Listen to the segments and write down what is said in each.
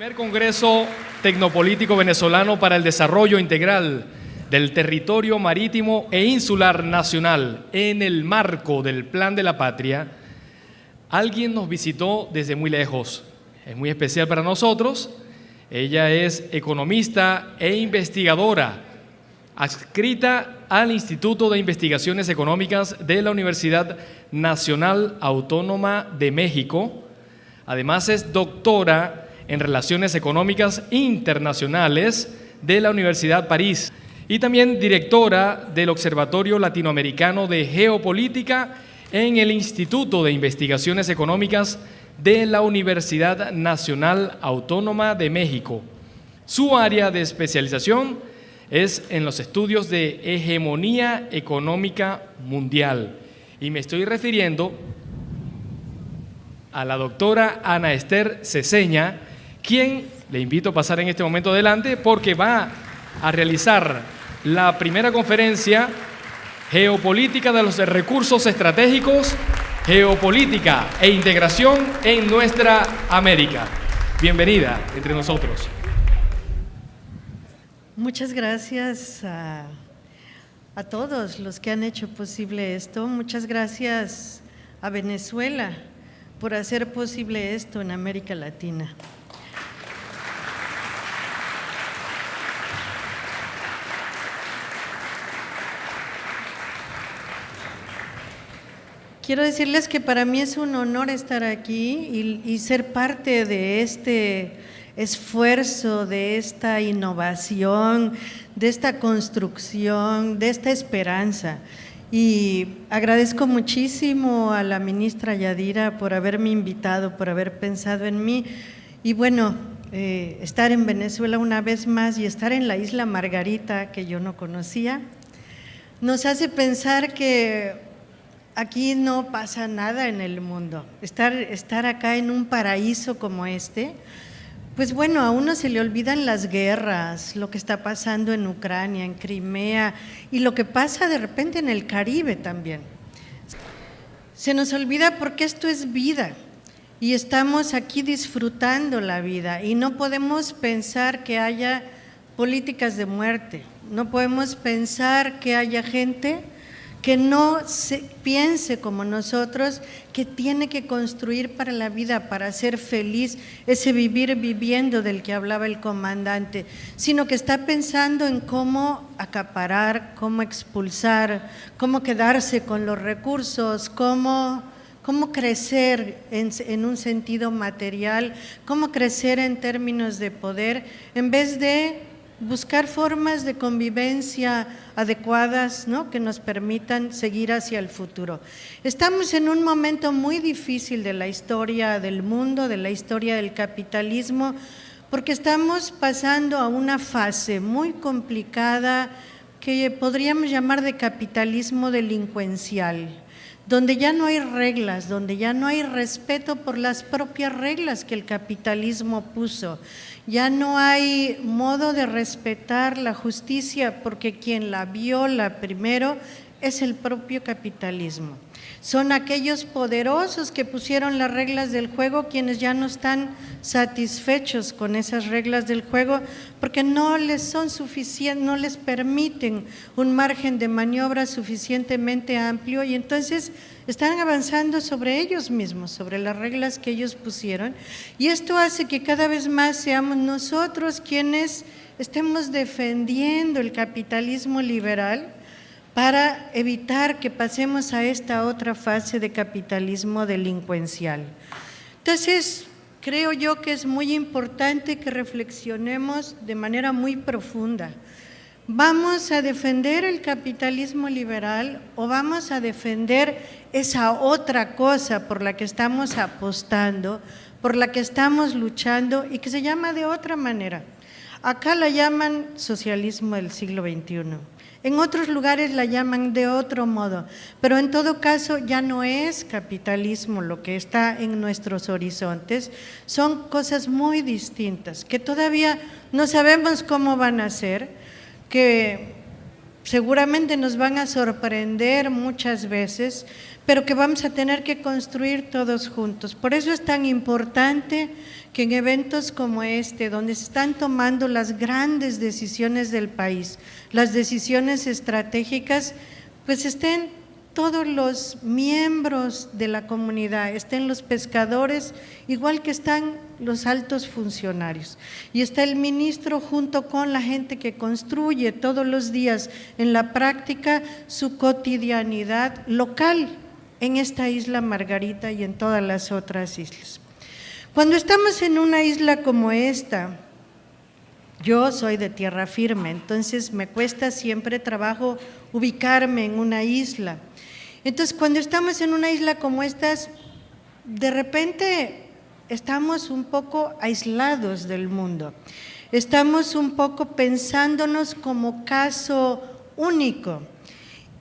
Primer Congreso Tecnopolítico Venezolano para el Desarrollo Integral del Territorio Marítimo e Insular Nacional en el marco del Plan de la Patria. Alguien nos visitó desde muy lejos, es muy especial para nosotros. Ella es economista e investigadora, adscrita al Instituto de Investigaciones Económicas de la Universidad Nacional Autónoma de México. Además es doctora en Relaciones Económicas Internacionales de la Universidad París y también directora del Observatorio Latinoamericano de Geopolítica en el Instituto de Investigaciones Económicas de la Universidad Nacional Autónoma de México. Su área de especialización es en los estudios de hegemonía económica mundial. Y me estoy refiriendo a la doctora Ana Esther Ceseña, quien le invito a pasar en este momento adelante porque va a realizar la primera conferencia Geopolítica de los Recursos Estratégicos, Geopolítica e Integración en nuestra América. Bienvenida entre nosotros. Muchas gracias a todos los que han hecho posible esto. Muchas gracias a Venezuela por hacer posible esto en América Latina. Quiero decirles que para mí es un honor estar aquí y ser parte de este esfuerzo, de esta innovación, de esta construcción, de esta esperanza. Y agradezco muchísimo a la ministra Yadira por haberme invitado, por haber pensado en mí. Y bueno, estar en Venezuela una vez más y estar en la isla Margarita, que yo no conocía, nos hace pensar que aquí no pasa nada en el mundo. Estar acá en un paraíso como este, pues bueno, a uno se le olvidan las guerras, lo que está pasando en Ucrania, en Crimea y lo que pasa de repente en el Caribe también. Se nos olvida porque esto es vida y estamos aquí disfrutando la vida y no podemos pensar que haya políticas de muerte, no podemos pensar que haya gente que no se piense como nosotros, que tiene que construir para la vida, para ser feliz, ese vivir viviendo del que hablaba el comandante, sino que está pensando en cómo acaparar, cómo expulsar, cómo quedarse con los recursos, cómo crecer en un sentido material, cómo crecer en términos de poder, en vez de buscar formas de convivencia adecuadas, ¿no?, que nos permitan seguir hacia el futuro. Estamos en un momento muy difícil de la historia del mundo, de la historia del capitalismo, porque estamos pasando a una fase muy complicada que podríamos llamar de capitalismo delincuencial, donde ya no hay reglas, donde ya no hay respeto por las propias reglas que el capitalismo puso. Ya no hay modo de respetar la justicia porque quien la viola primero es el propio capitalismo. Son aquellos poderosos que pusieron las reglas del juego quienes ya no están satisfechos con esas reglas del juego porque no les son suficientes, no les permiten un margen de maniobra suficientemente amplio y entonces están avanzando sobre ellos mismos, sobre las reglas que ellos pusieron y esto hace que cada vez más seamos nosotros quienes estemos defendiendo el capitalismo liberal para evitar que pasemos a esta otra fase de capitalismo delincuencial. Entonces, creo yo que es muy importante que reflexionemos de manera muy profunda. ¿Vamos a defender el capitalismo liberal o vamos a defender esa otra cosa por la que estamos apostando, por la que estamos luchando y que se llama de otra manera? Acá la llaman socialismo del siglo XXI. En otros lugares la llaman de otro modo, pero en todo caso ya no es capitalismo lo que está en nuestros horizontes, son cosas muy distintas que todavía no sabemos cómo van a ser, que seguramente nos van a sorprender muchas veces, pero que vamos a tener que construir todos juntos. Por eso es tan importante que en eventos como este, donde se están tomando las grandes decisiones del país, las decisiones estratégicas, pues estén todos los miembros de la comunidad, estén los pescadores, igual que están los altos funcionarios. Y está el ministro junto con la gente que construye todos los días en la práctica su cotidianidad local en esta isla Margarita y en todas las otras islas. Cuando estamos en una isla como esta, yo soy de tierra firme, entonces me cuesta siempre trabajo ubicarme en una isla. Entonces, cuando estamos en una isla como estas, de repente estamos un poco aislados del mundo. Estamos un poco pensándonos como caso único.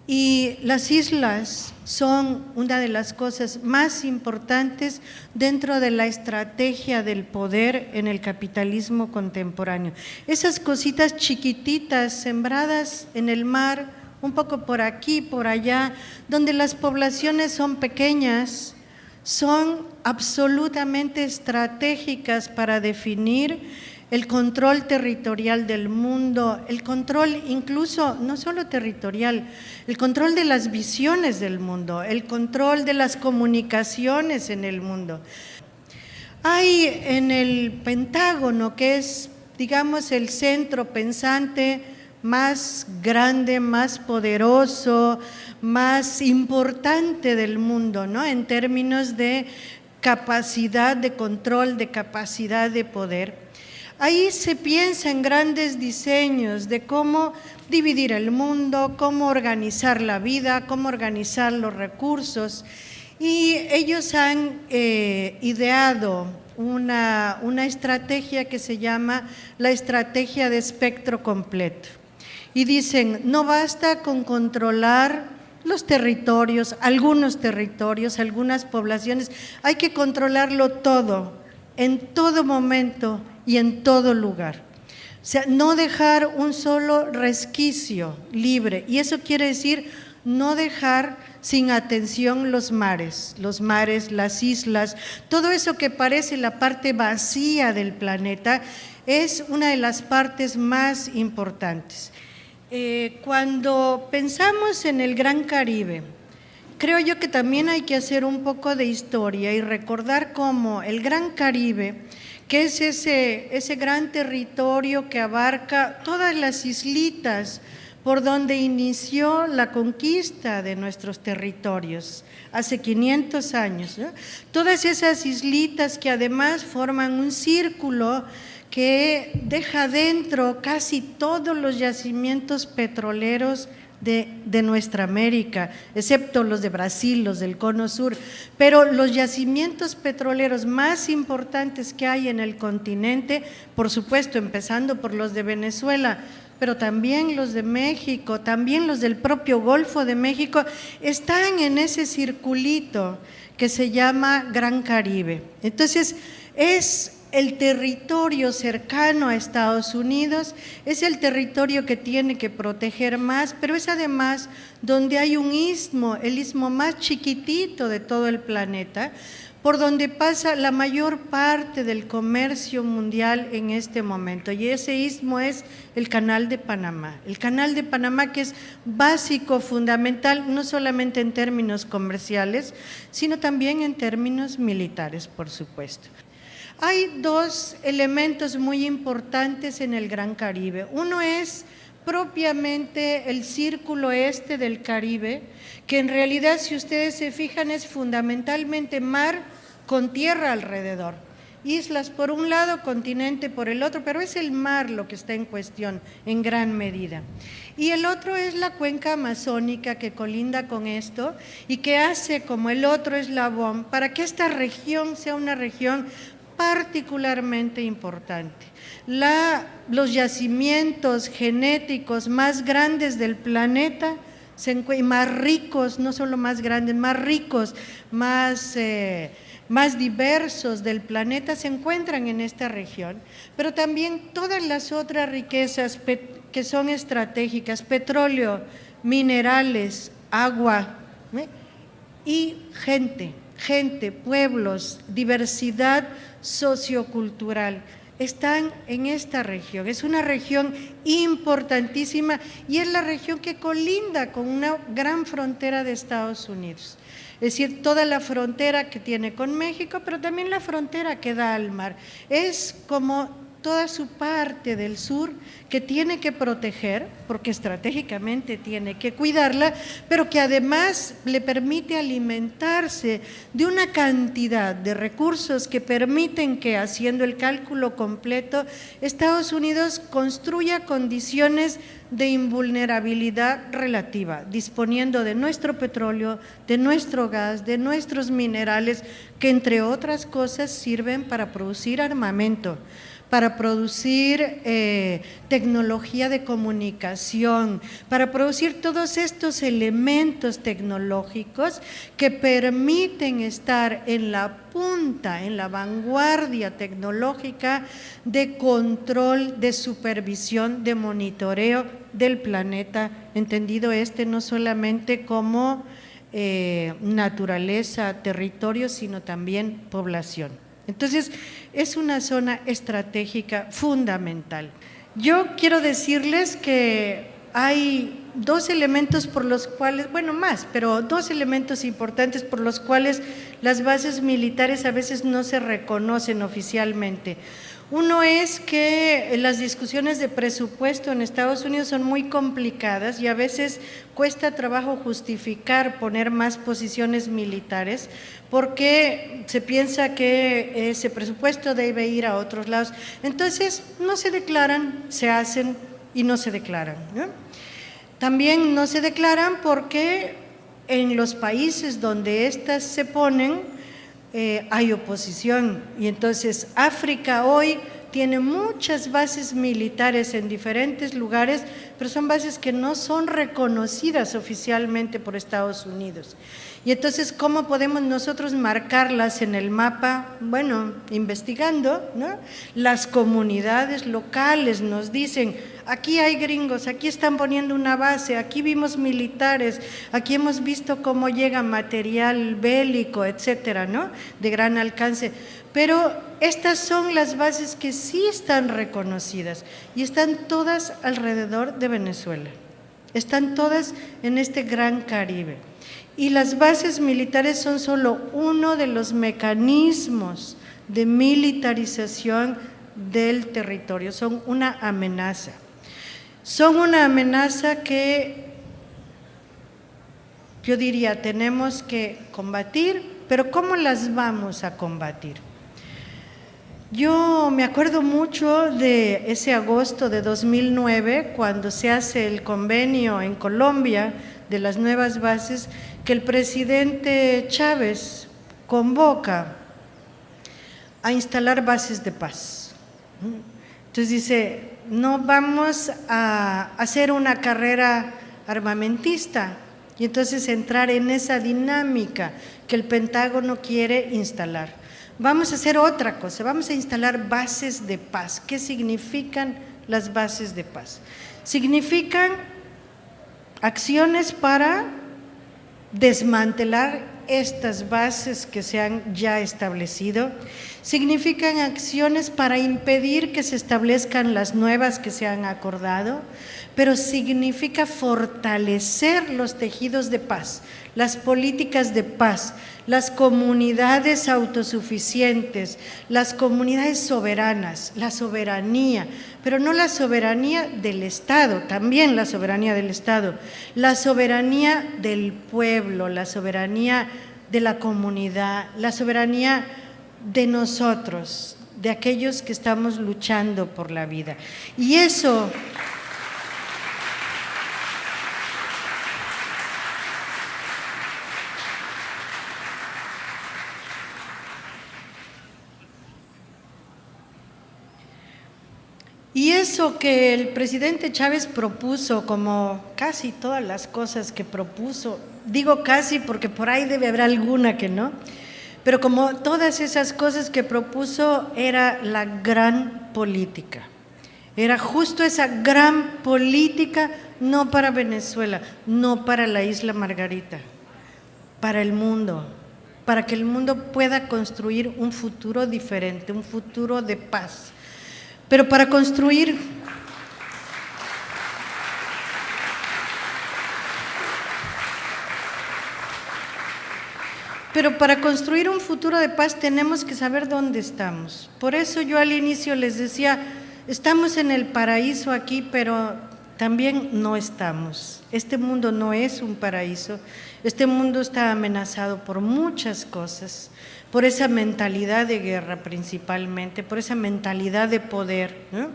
Y las islas son una de las cosas más importantes dentro de la estrategia del poder en el capitalismo contemporáneo. Esas cositas chiquititas sembradas en el mar, un poco por aquí, por allá, donde las poblaciones son pequeñas, son absolutamente estratégicas para definir el control territorial del mundo, el control incluso, no solo territorial, el control de las visiones del mundo, el control de las comunicaciones en el mundo. Hay en el Pentágono, que es, digamos, el centro pensante más grande, más poderoso, más importante del mundo, ¿no? En términos de capacidad de control, de capacidad de poder. Ahí se piensa en grandes diseños de cómo dividir el mundo, cómo organizar la vida, cómo organizar los recursos, y ellos han ideado una estrategia que se llama la estrategia de espectro completo. Y dicen, no basta con controlar los territorios, algunas poblaciones, hay que controlarlo todo, en todo momento y en todo lugar. O sea, no dejar un solo resquicio libre, y eso quiere decir no dejar sin atención los mares, las islas, todo eso que parece la parte vacía del planeta es una de las partes más importantes. Cuando pensamos en el Gran Caribe, creo yo que también hay que hacer un poco de historia y recordar cómo el Gran Caribe, que es ese gran territorio que abarca todas las islitas por donde inició la conquista de nuestros territorios hace 500 años, ¿no? Todas esas islitas que además forman un círculo que deja dentro casi todos los yacimientos petroleros de nuestra América, excepto los de Brasil, los del Cono Sur, pero los yacimientos petroleros más importantes que hay en el continente, por supuesto, empezando por los de Venezuela, pero también los de México, también los del propio Golfo de México, están en ese circulito que se llama Gran Caribe. Entonces, es el territorio cercano a Estados Unidos, es el territorio que tiene que proteger más, pero es además donde hay un istmo, el istmo más chiquitito de todo el planeta, por donde pasa la mayor parte del comercio mundial en este momento, y ese istmo es el Canal de Panamá. El Canal de Panamá, que es básico, fundamental, no solamente en términos comerciales, sino también en términos militares, por supuesto. Hay dos elementos muy importantes en el Gran Caribe. Uno es propiamente el círculo este del Caribe, que en realidad, si ustedes se fijan, es fundamentalmente mar con tierra alrededor. Islas por un lado, continente por el otro, pero es el mar lo que está en cuestión en gran medida. Y el otro es la cuenca amazónica que colinda con esto y que hace como el otro eslabón para que esta región sea una región particularmente importante. Los yacimientos genéticos más grandes del planeta y más ricos, no solo más grandes, más ricos, más diversos del planeta se encuentran en esta región, pero también todas las otras riquezas que son estratégicas, petróleo, minerales, agua, y gente, pueblos, diversidad sociocultural están en esta región. Es una región importantísima y es la región que colinda con una gran frontera de Estados Unidos. Es decir, toda la frontera que tiene con México, pero también la frontera que da al mar. Es como toda su parte del sur que tiene que proteger, porque estratégicamente tiene que cuidarla, pero que además le permite alimentarse de una cantidad de recursos que permiten que, haciendo el cálculo completo, Estados Unidos construya condiciones de invulnerabilidad relativa, disponiendo de nuestro petróleo, de nuestro gas, de nuestros minerales, que entre otras cosas sirven para producir armamento, para producir tecnología de comunicación, para producir todos estos elementos tecnológicos que permiten estar en la punta, en la vanguardia tecnológica de control, de supervisión, de monitoreo del planeta, entendido no solamente como naturaleza, territorio, sino también población. Entonces, es una zona estratégica fundamental. Yo quiero decirles que hay dos elementos por los cuales, bueno, más, pero dos elementos importantes por los cuales las bases militares a veces no se reconocen oficialmente. Uno es que las discusiones de presupuesto en Estados Unidos son muy complicadas y a veces cuesta trabajo justificar poner más posiciones militares porque se piensa que ese presupuesto debe ir a otros lados. Entonces, no se declaran, se hacen y no se declaran, ¿no? También no se declaran porque en los países donde éstas se ponen hay oposición y entonces África hoy tiene muchas bases militares en diferentes lugares, pero son bases que no son reconocidas oficialmente por Estados Unidos. Y entonces, ¿cómo podemos nosotros marcarlas en el mapa? Bueno, investigando, ¿no? Las comunidades locales nos dicen, aquí hay gringos, aquí están poniendo una base, aquí vimos militares, aquí hemos visto cómo llega material bélico, etcétera, ¿no? De gran alcance. Pero estas son las bases que sí están reconocidas y están todas alrededor de Venezuela. Están todas en este gran Caribe. Y las bases militares son solo uno de los mecanismos de militarización del territorio, son una amenaza. Son una amenaza que yo diría tenemos que combatir, pero ¿cómo las vamos a combatir? Yo me acuerdo mucho de ese agosto de 2009, cuando se hace el convenio en Colombia de las nuevas bases, que el presidente Chávez convoca a instalar bases de paz. Entonces dice, no vamos a hacer una carrera armamentista y entonces entrar en esa dinámica que el Pentágono quiere instalar. Vamos a hacer otra cosa, vamos a instalar bases de paz. ¿Qué significan las bases de paz? Significan acciones para desmantelar estas bases que se han ya establecido, significan acciones para impedir que se establezcan las nuevas que se han acordado, pero significa fortalecer los tejidos de paz, las políticas de paz, las comunidades autosuficientes, las comunidades soberanas, la soberanía, pero no la soberanía del Estado, también la soberanía del Estado, la soberanía del pueblo, la soberanía de la comunidad, la soberanía de nosotros, de aquellos que estamos luchando por la vida. Y eso que el presidente Chávez propuso, como casi todas las cosas que propuso, digo casi porque por ahí debe haber alguna que no, pero como todas esas cosas que propuso era la gran política, era justo esa gran política, no para Venezuela, no para la isla Margarita, para el mundo, para que el mundo pueda construir un futuro diferente, un futuro de paz. Pero para construir un futuro de paz tenemos que saber dónde estamos. Por eso yo al inicio les decía, estamos en el paraíso aquí, pero también no estamos. Este mundo no es un paraíso. Este mundo está amenazado por muchas cosas, por esa mentalidad de guerra principalmente, por esa mentalidad de poder, ¿no?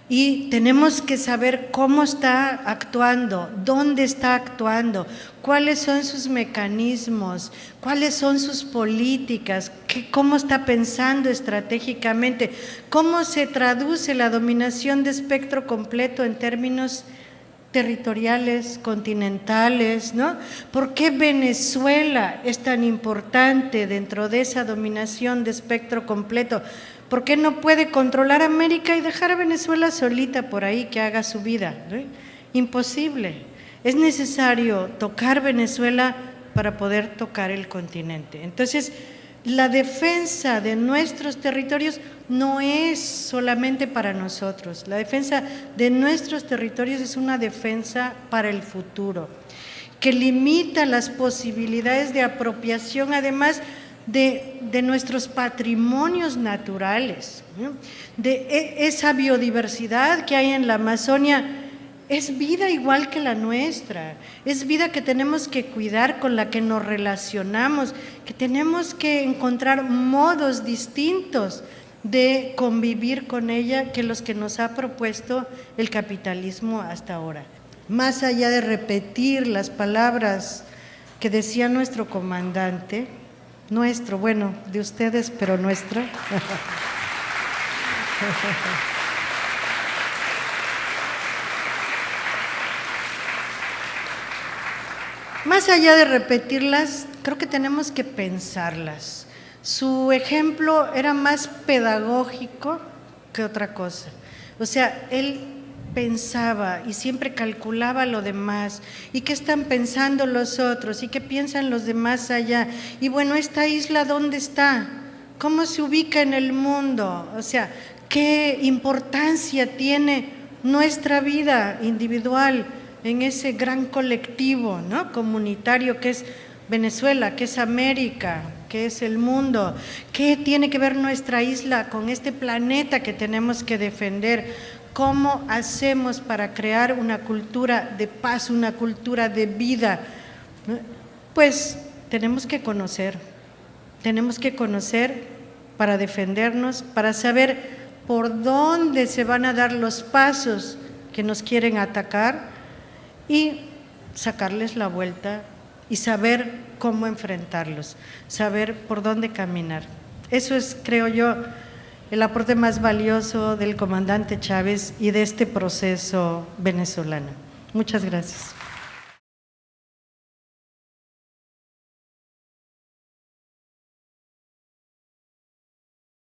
Y tenemos que saber cómo está actuando, dónde está actuando, cuáles son sus mecanismos, cuáles son sus políticas, cómo está pensando estratégicamente, cómo se traduce la dominación de espectro completo en términos territoriales, continentales, ¿no? ¿Por qué Venezuela es tan importante dentro de esa dominación de espectro completo? ¿Por qué no puede controlar América y dejar a Venezuela solita por ahí que haga su vida? ¿No? Imposible. Es necesario tocar Venezuela para poder tocar el continente. Entonces, la defensa de nuestros territorios no es solamente para nosotros. La defensa de nuestros territorios es una defensa para el futuro, que limita las posibilidades de apropiación, además de nuestros patrimonios naturales, ¿no? De esa biodiversidad que hay en la Amazonia. Es vida igual que la nuestra, es vida que tenemos que cuidar, con la que nos relacionamos, que tenemos que encontrar modos distintos de convivir con ella que los que nos ha propuesto el capitalismo hasta ahora. Más allá de repetir las palabras que decía nuestro comandante, bueno, de ustedes, pero nuestro. Más allá de repetirlas, creo que tenemos que pensarlas. Su ejemplo era más pedagógico que otra cosa. O sea, él pensaba y siempre calculaba lo demás, y qué están pensando los otros, y qué piensan los demás allá. Y bueno, ¿esta isla dónde está? ¿Cómo se ubica en el mundo? O sea, ¿qué importancia tiene nuestra vida individual en ese gran colectivo, ¿no? Comunitario que es Venezuela, que es América, que es el mundo? ¿Qué tiene que ver nuestra isla con este planeta que tenemos que defender? ¿Cómo hacemos para crear una cultura de paz, una cultura de vida? Pues tenemos que conocer para defendernos, para saber por dónde se van a dar los pasos que nos quieren atacar y sacarles la vuelta y saber cómo enfrentarlos, saber por dónde caminar. Eso es, creo yo, el aporte más valioso del comandante Chávez y de este proceso venezolano. Muchas gracias.